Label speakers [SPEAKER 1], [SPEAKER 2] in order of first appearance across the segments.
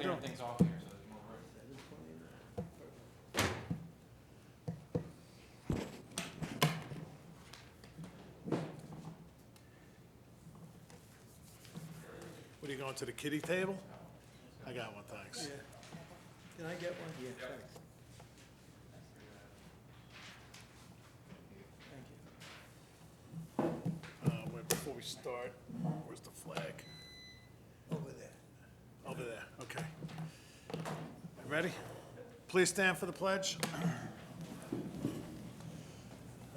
[SPEAKER 1] clearing things off here, so there's more room.
[SPEAKER 2] What, are you going to the kiddie table? I got one, thanks.
[SPEAKER 3] Can I get one? Yeah, thanks. Thank you.
[SPEAKER 2] Wait, before we start, where's the flag?
[SPEAKER 3] Over there.
[SPEAKER 2] Over there, okay. Ready? Please stand for the pledge.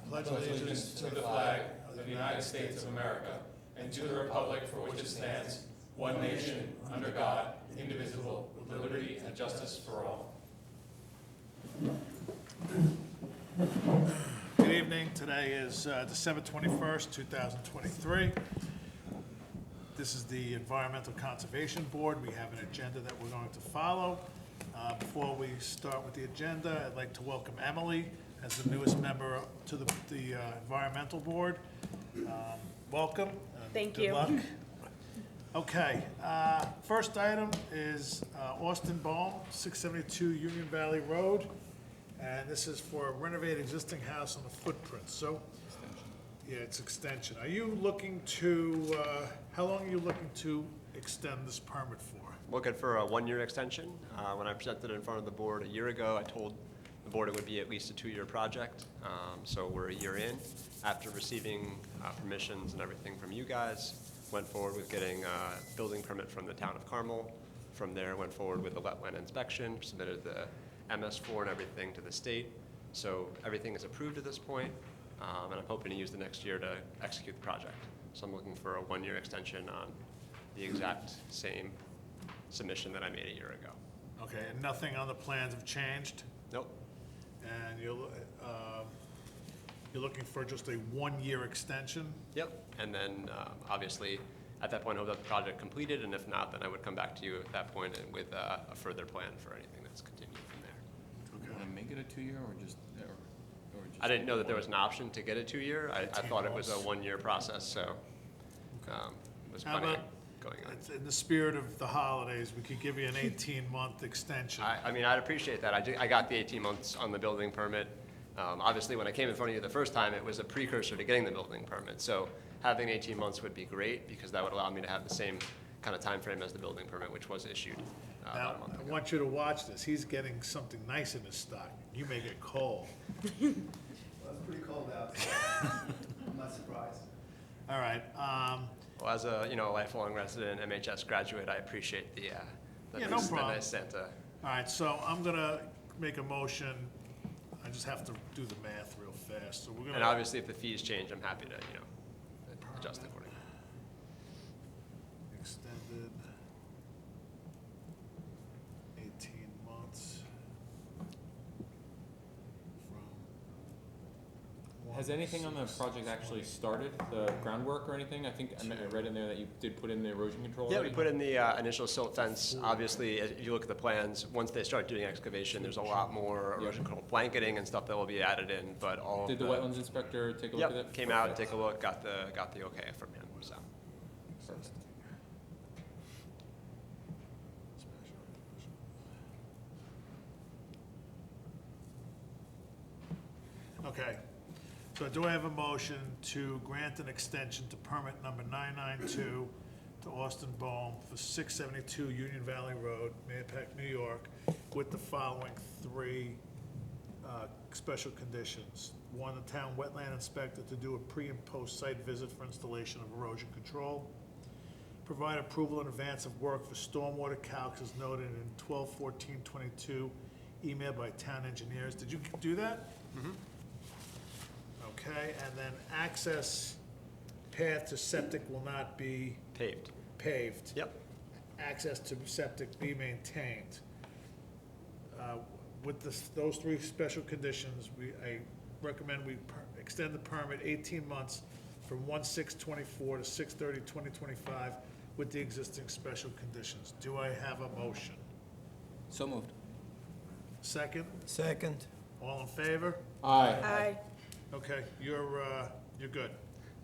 [SPEAKER 2] Pledge
[SPEAKER 1] Allegiance to the flag of the United States of America and to the republic for which it stands, one nation, under God, indivisible, with liberty and justice for all.
[SPEAKER 2] Good evening. Today is December 21st, 2023. This is the Environmental Conservation Board. We have an agenda that we're going to follow. Before we start with the agenda, I'd like to welcome Emily as the newest member to the Environmental Board. Welcome.
[SPEAKER 4] Thank
[SPEAKER 2] Good
[SPEAKER 4] you.
[SPEAKER 2] luck. Okay, first item is Austin Baum, 672 Union Valley Road. And this is for a renovated existing house on the footprint, so. Yeah, it's extension. Are you looking to, how long are you looking to extend this permit for?
[SPEAKER 5] Looking for a one-year extension. When I presented it in front of the board a year ago, I told the board it would be at least a two-year project. So we're a year in. After receiving permissions and everything from you guys, went forward with getting a building permit from the town of Carmel. From there, went forward with the wetland inspection, submitted the MS4 and everything to the state. So everything is approved at this point, and I'm hoping to use the next year to execute the project. So I'm looking for a one-year extension on the exact same submission that I made a year ago.
[SPEAKER 2] Okay, and nothing on the plans have changed?
[SPEAKER 5] Nope.
[SPEAKER 2] And you're looking for just a one-year extension?
[SPEAKER 5] Yep. And then obviously at that point, I hope that the project completed, and if not, then I would come back to you at that point with a further plan for anything that's continued from there.
[SPEAKER 1] You want to make it a two-year or just?
[SPEAKER 5] I didn't know that there was an option to get a two-year. I thought it was a one-year process, so it was
[SPEAKER 2] How
[SPEAKER 5] plenty
[SPEAKER 2] about,
[SPEAKER 5] going on.
[SPEAKER 2] in the spirit of the holidays, we could give you an 18-month extension.
[SPEAKER 5] I mean, I'd appreciate that. I got the 18 months on the building permit. Obviously, when I came in front of you the first time, it was a precursor to getting the building permit. So having 18 months would be great because that would allow me to have the same kind of time frame as the building permit, which was issued
[SPEAKER 2] Now,
[SPEAKER 5] about a month
[SPEAKER 2] I
[SPEAKER 5] ago.
[SPEAKER 2] want you to watch this. He's getting something nice in his stock. You may get cold.
[SPEAKER 3] Well, it's pretty cold out. I'm not surprised.
[SPEAKER 2] All right,
[SPEAKER 5] Well, as a lifelong resident, MHS graduate, I appreciate the
[SPEAKER 2] Yeah, no
[SPEAKER 5] the
[SPEAKER 2] problem.
[SPEAKER 5] nice Santa.
[SPEAKER 2] all right, so I'm gonna make a motion. I just have to do the math real fast, so we're gonna.
[SPEAKER 5] And obviously, if the fees change, I'm happy to adjust accordingly.
[SPEAKER 2] Extended 18 months from.
[SPEAKER 6] Has anything on the project actually started, the groundwork or anything? I think I read in there that you did put in the erosion control
[SPEAKER 5] Yeah,
[SPEAKER 6] already?
[SPEAKER 5] we put in the initial silt fence. Obviously, if you look at the plans, once they start doing excavation, there's a lot more erosion control blanketing and stuff that will be added in, but all of
[SPEAKER 6] Did the wetlands inspector take a look at it?
[SPEAKER 5] Yep, came out, take a look, got the okay from him, so.
[SPEAKER 6] Perfect.
[SPEAKER 2] Okay, so do I have a motion to grant an extension to permit number 992 to Austin Baum for 672 Union Valley Road, Mahopac, New York, with the following three special conditions. One, the town wetland inspector to do a pre and post site visit for installation of erosion control. Provide approval in advance of work for stormwater calcs as noted in 12/14/22 email by town engineers. Did you do that? Okay, and then access path to septic will not be
[SPEAKER 5] Paved.
[SPEAKER 2] paved.
[SPEAKER 5] Yep.
[SPEAKER 2] Access to septic be maintained. With those three special conditions, I recommend we extend the permit 18 months from 1/6/24 to 6/30/2025 with the existing special conditions. Do I have a motion?
[SPEAKER 3] So moved.
[SPEAKER 2] Second?
[SPEAKER 3] Second.
[SPEAKER 2] All in favor?
[SPEAKER 6] Aye.
[SPEAKER 4] Aye.
[SPEAKER 2] Okay, you're good.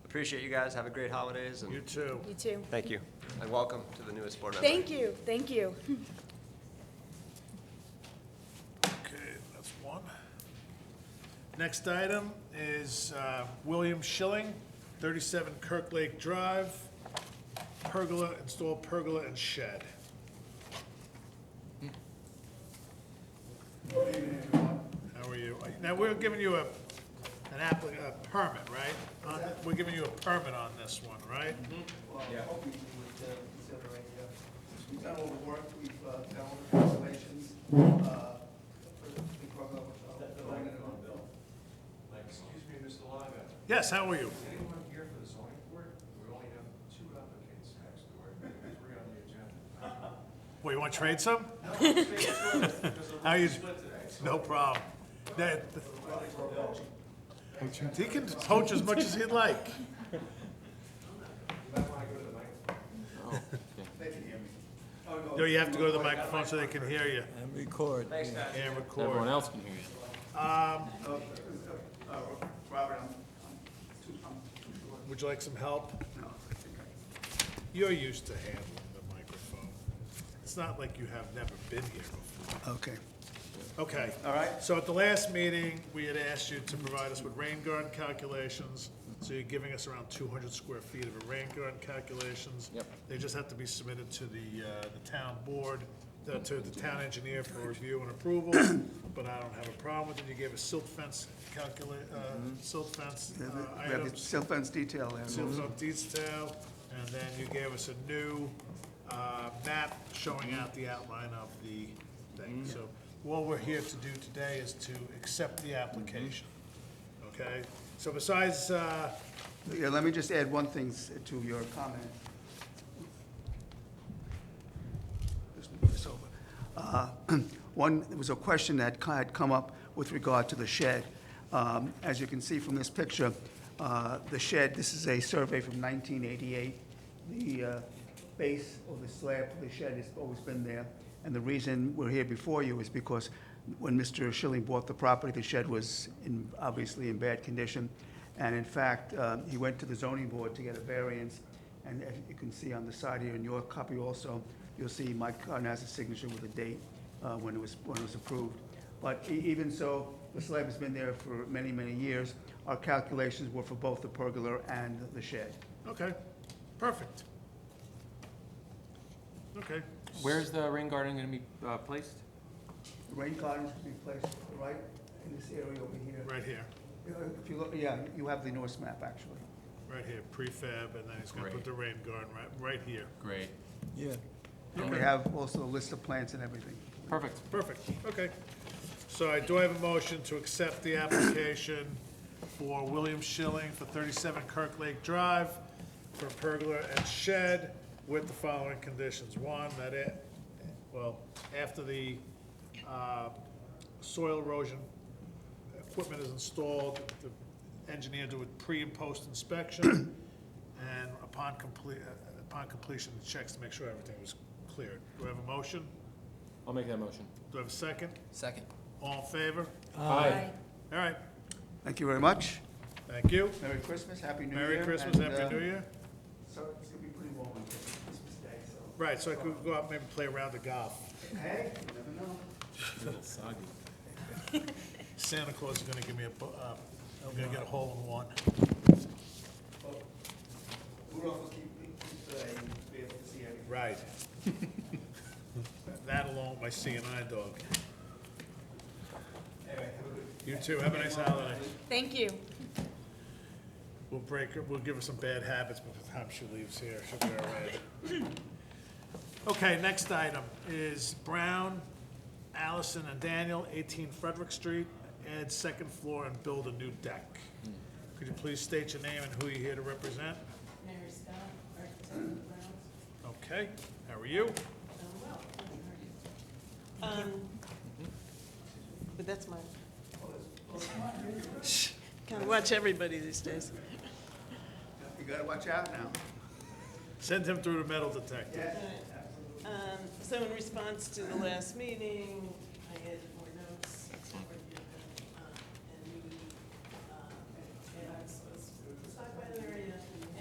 [SPEAKER 5] Appreciate you guys. Have a great holidays,
[SPEAKER 2] You
[SPEAKER 5] and
[SPEAKER 2] too.
[SPEAKER 4] You too.
[SPEAKER 5] thank you. And welcome to the newest board member.
[SPEAKER 4] Thank you, thank you.
[SPEAKER 2] Next item is William Schilling, 37 Kirk Lake Drive, pergola, install pergola and shed. How are you? Now, we're giving you a permit, right? We're giving you a permit on this one, right?
[SPEAKER 3] Well, I hope you would consider we've done all the work, we've done all the calculations, for the program.
[SPEAKER 4] Excuse me, Mr. Longo.
[SPEAKER 2] Yes, how are you?
[SPEAKER 4] Is anyone here for the zoning board? We only have 2 applicants next door, 3 on the agenda.
[SPEAKER 2] Well, you want to trade some?
[SPEAKER 4] Because the
[SPEAKER 2] How you?
[SPEAKER 4] split today, so
[SPEAKER 2] No problem. He can poach as much as he'd like.
[SPEAKER 4] you might want to go to the microphone.
[SPEAKER 6] Oh, okay.
[SPEAKER 3] They can hear me. Oh, no.
[SPEAKER 2] No, you have to go to the microphone so they can hear you
[SPEAKER 7] And record.
[SPEAKER 3] Thanks, guys.
[SPEAKER 2] and
[SPEAKER 6] Everyone
[SPEAKER 2] record.
[SPEAKER 6] else can hear you.
[SPEAKER 3] Robert, I'm too short.
[SPEAKER 2] Would you like some help?
[SPEAKER 3] No, I think I.
[SPEAKER 2] You're used to handling the microphone. It's not like you have never been here before.
[SPEAKER 3] Okay.
[SPEAKER 2] Okay.
[SPEAKER 3] All right.
[SPEAKER 2] So at the last meeting, we had asked you to provide us with rain garden calculations. So you're giving us around 200 square feet of a rain garden calculations.
[SPEAKER 6] Yep.
[SPEAKER 2] They just have to be submitted to the town board, to the town engineer for review and approval, but I don't have a problem with it. You gave us silt fence silt fence
[SPEAKER 3] We have the
[SPEAKER 2] items,
[SPEAKER 3] silt fence detail there.
[SPEAKER 2] silt fence detail, and then you gave us a new map showing out the outline of the thing. So what we're here to do today is to accept the application, okay? So besides,
[SPEAKER 3] Yeah, let me just add one thing to your comment. Just move this over. There was a question that had come up with regard to the shed. As you can see from this picture, the shed, this is a survey from 1988. The base or the slab for the shed has always been there. And the reason we're here before you is because when Mr. Schilling bought the property, the shed was obviously in bad condition. And in fact, he went to the zoning board to get a variance. And as you can see on the side here, in your copy also, you'll see Mike Cotton has a signature with a date when it was approved. But even so, the slab has been there for many, many years. Our calculations were for both the pergola and the shed.
[SPEAKER 2] okay, perfect. Okay,
[SPEAKER 6] Where's the rain garden gonna be placed?
[SPEAKER 3] The rain garden should be placed right in this area over here.
[SPEAKER 2] right here,
[SPEAKER 3] If you look, yeah, you have the Norse map, actually.
[SPEAKER 2] right here, prefab, and then he's gonna put
[SPEAKER 6] Great.
[SPEAKER 2] the rain garden right here.
[SPEAKER 6] Great.
[SPEAKER 7] Yeah.
[SPEAKER 3] And we have also a list of plants and everything.
[SPEAKER 6] Perfect.
[SPEAKER 2] Perfect, okay. So I do have a motion to accept the application for William Schilling for 37 Kirk Lake Drive for pergola and shed with the following conditions. One, after the soil erosion equipment is installed, the engineer do a pre and post inspection, and upon completion, the checks to make sure everything was cleared. Do I have a motion?
[SPEAKER 6] I'll make that motion.
[SPEAKER 2] Do I have a second?
[SPEAKER 7] Second.
[SPEAKER 2] All in favor?
[SPEAKER 6] Aye.
[SPEAKER 2] All right,
[SPEAKER 3] Thank you very much.
[SPEAKER 2] thank you.
[SPEAKER 3] Merry Christmas, Happy New Year.
[SPEAKER 2] Merry Christmas,
[SPEAKER 3] and,
[SPEAKER 2] Happy New Year.
[SPEAKER 3] So it's gonna be pretty warm on Christmas Day, so.
[SPEAKER 2] Right, so I could go out and maybe play a round of golf.
[SPEAKER 3] Hey, you never know.
[SPEAKER 6] A little soggy.
[SPEAKER 2] Santa Claus is gonna give me I'm gonna get a hole in one.
[SPEAKER 3] Rudolph will keep be able to see everything.
[SPEAKER 2] Right. That along with my CNI dog.
[SPEAKER 3] Anyway, have a good.
[SPEAKER 2] You too, have a nice holiday.
[SPEAKER 8] Thank you.
[SPEAKER 2] We'll give her some bad habits by the time she leaves here, she'll be all right. Okay, next item is Brown, Allison, and Daniel, 18 Frederick Street, add second floor and build a new deck. Could you please state your name and who you're here to represent?
[SPEAKER 9] Mary Scott, architect of Browns.
[SPEAKER 2] Okay, how are you?
[SPEAKER 9] Well, but that's mine. Kind of watch everybody these days.
[SPEAKER 3] You gotta watch out now.
[SPEAKER 2] Send him through the metal detector.
[SPEAKER 9] So in response to the last meeting, I added more notes. And we, I was supposed to stop by the area,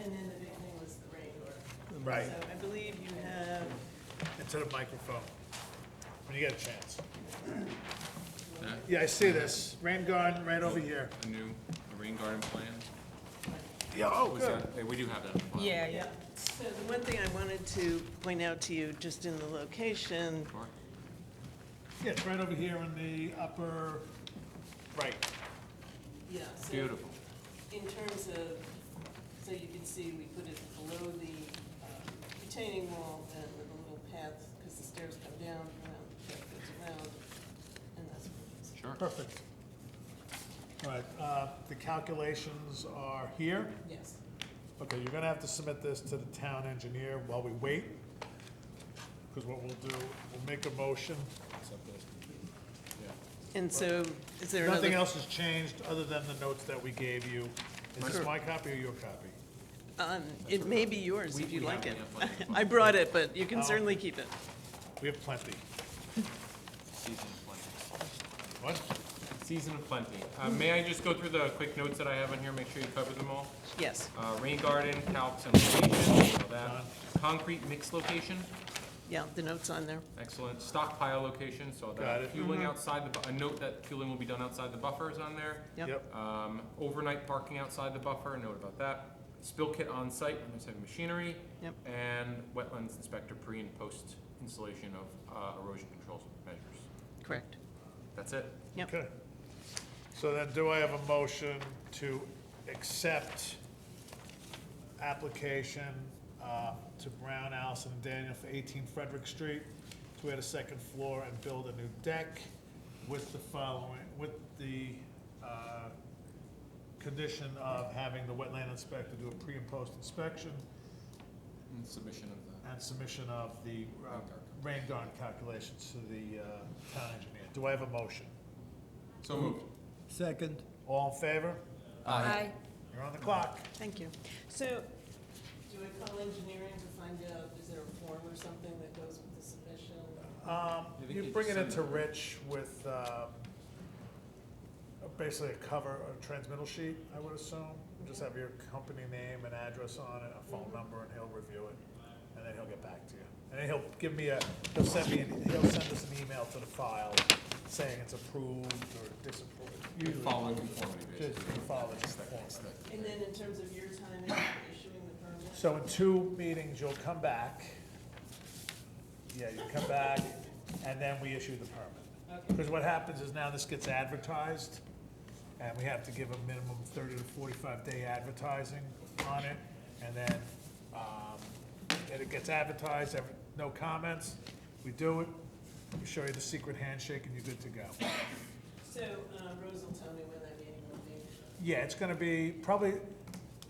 [SPEAKER 9] and then the big thing was the rain garden.
[SPEAKER 2] Right,
[SPEAKER 9] So I believe you have,
[SPEAKER 2] into the microphone, when you get a chance. Yeah, I see this. Rain garden right over here.
[SPEAKER 6] A rain garden plan.
[SPEAKER 2] Yeah, oh,
[SPEAKER 6] Was
[SPEAKER 2] good.
[SPEAKER 6] that, hey, we do have that. file.
[SPEAKER 9] Yeah. So the one thing I wanted to point out to you, just in the location,
[SPEAKER 6] Sure.
[SPEAKER 2] Yeah, it's right over here in the upper right.
[SPEAKER 9] yeah, so.
[SPEAKER 6] Beautiful.
[SPEAKER 9] In terms of, so you can see, we put it below the retaining wall and with a little path, because the stairs come down, around, that goes around, and that's what it is.
[SPEAKER 6] Sure.
[SPEAKER 2] Perfect. All right, the calculations are here.
[SPEAKER 9] Yes.
[SPEAKER 2] Okay, you're gonna have to submit this to the town engineer while we wait. Because what we'll do, we'll make a motion.
[SPEAKER 9] And so, is there another?
[SPEAKER 2] Nothing else has changed other than the notes that we gave you. Is this my copy or your copy?
[SPEAKER 9] It may be yours if you
[SPEAKER 6] We
[SPEAKER 9] like
[SPEAKER 6] have
[SPEAKER 9] it.
[SPEAKER 6] plenty of
[SPEAKER 9] I brought it, but you can
[SPEAKER 2] Oh.
[SPEAKER 9] certainly keep it.
[SPEAKER 2] We have plenty.
[SPEAKER 6] Season of plenty.
[SPEAKER 2] What?
[SPEAKER 6] Season of plenty. May I just go through the quick notes that I have on here, make sure you cover them all?
[SPEAKER 9] Yes,
[SPEAKER 6] Rain garden, calcs and location, all that. Concrete mix location,
[SPEAKER 9] yeah, the note's on there.
[SPEAKER 6] excellent. Stockpile location, so
[SPEAKER 2] Got
[SPEAKER 6] that
[SPEAKER 2] it.
[SPEAKER 6] fueling outside a note that fueling will be done outside the buffer is on there.
[SPEAKER 9] Yep.
[SPEAKER 6] Overnight parking outside the buffer, a note about that. Spill kit on site, on this heavy machinery.
[SPEAKER 9] Yep.
[SPEAKER 6] And wetlands inspector pre and post installation of erosion control measures.
[SPEAKER 9] Correct.
[SPEAKER 6] That's it.
[SPEAKER 9] Yep.
[SPEAKER 2] Okay. So then do I have a motion to accept application to Brown, Allison, and Daniel for 18 Frederick Street to add a second floor and build a new deck with the following, with the condition of having the wetland inspector do a pre and post inspection
[SPEAKER 6] And submission of the.
[SPEAKER 2] and submission of the rain garden calculations to the town engineer. Do I have a motion?
[SPEAKER 6] So moved.
[SPEAKER 7] Second.
[SPEAKER 2] All in favor?
[SPEAKER 8] Aye.
[SPEAKER 2] You're on the clock.
[SPEAKER 9] Thank you. So, do I call engineering to find out, is there a form or something that goes with the submission?
[SPEAKER 6] think
[SPEAKER 2] You
[SPEAKER 6] you
[SPEAKER 2] bring it
[SPEAKER 6] just
[SPEAKER 2] into
[SPEAKER 6] send it.
[SPEAKER 2] Rich with basically a cover, a transmittal sheet, I would assume. Just have your company name and address on it, a phone number, and he'll review it, and then he'll get back to you. And then he'll give me he'll send us an email to the file saying it's approved or disapproved. Usually,
[SPEAKER 6] Following conformity,
[SPEAKER 2] just
[SPEAKER 6] basically.
[SPEAKER 2] follow conformity.
[SPEAKER 9] And then in terms of your timing for issuing the permit?
[SPEAKER 2] So in 2 meetings, you'll come back. Yeah, you come back, and then we issue the permit.
[SPEAKER 9] Okay.
[SPEAKER 2] Because what happens is now this gets advertised, and we have to give a minimum 30 to 45-day advertising on it, and then, and it gets advertised, no comments, we do it, we show you the secret handshake, and you're good to go.
[SPEAKER 9] So, Rose will tell me when that meeting will be.
[SPEAKER 2] Yeah, it's gonna be probably,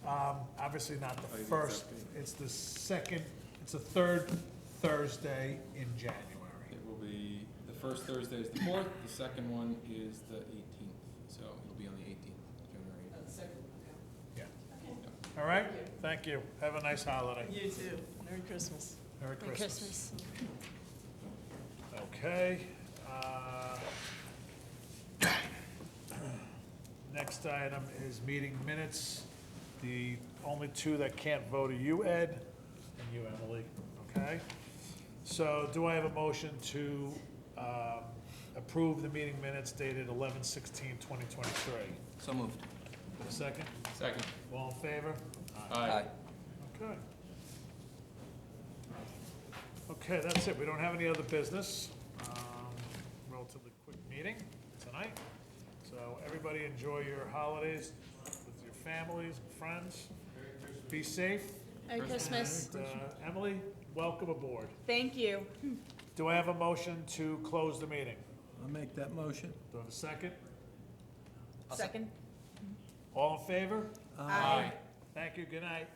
[SPEAKER 2] obviously not the first, it's the second, it's the third Thursday in January.
[SPEAKER 6] It will be, the first Thursday is the 4th, the second one is the 18th, so it'll be on the 18th, January 18th.
[SPEAKER 9] The second,
[SPEAKER 2] Yeah.
[SPEAKER 9] okay.
[SPEAKER 2] All right? Thank you. Have a nice holiday.
[SPEAKER 9] You too. Merry Christmas.
[SPEAKER 2] Merry
[SPEAKER 8] Merry
[SPEAKER 2] Christmas.
[SPEAKER 8] Christmas.
[SPEAKER 2] Okay. Next item is meeting minutes. The only two that can't vote are you, Ed, and you, Emily, okay? So do I have a motion to approve the meeting minutes dated 11/16/2023?
[SPEAKER 6] So moved.
[SPEAKER 2] Second?
[SPEAKER 6] Second.
[SPEAKER 2] All in favor?
[SPEAKER 6] Aye.
[SPEAKER 2] Okay. Okay, that's it. We don't have any other business. Relatively quick meeting tonight. So everybody enjoy your holidays with your families and friends. Be safe.
[SPEAKER 8] Merry Christmas.
[SPEAKER 2] And, Emily, welcome aboard.
[SPEAKER 8] Thank you.
[SPEAKER 2] Do I have a motion to close the meeting?
[SPEAKER 7] I'll make that motion.
[SPEAKER 2] Do I have a second?
[SPEAKER 8] Second.
[SPEAKER 2] All in favor?
[SPEAKER 8] Aye.
[SPEAKER 2] Thank you. Good night.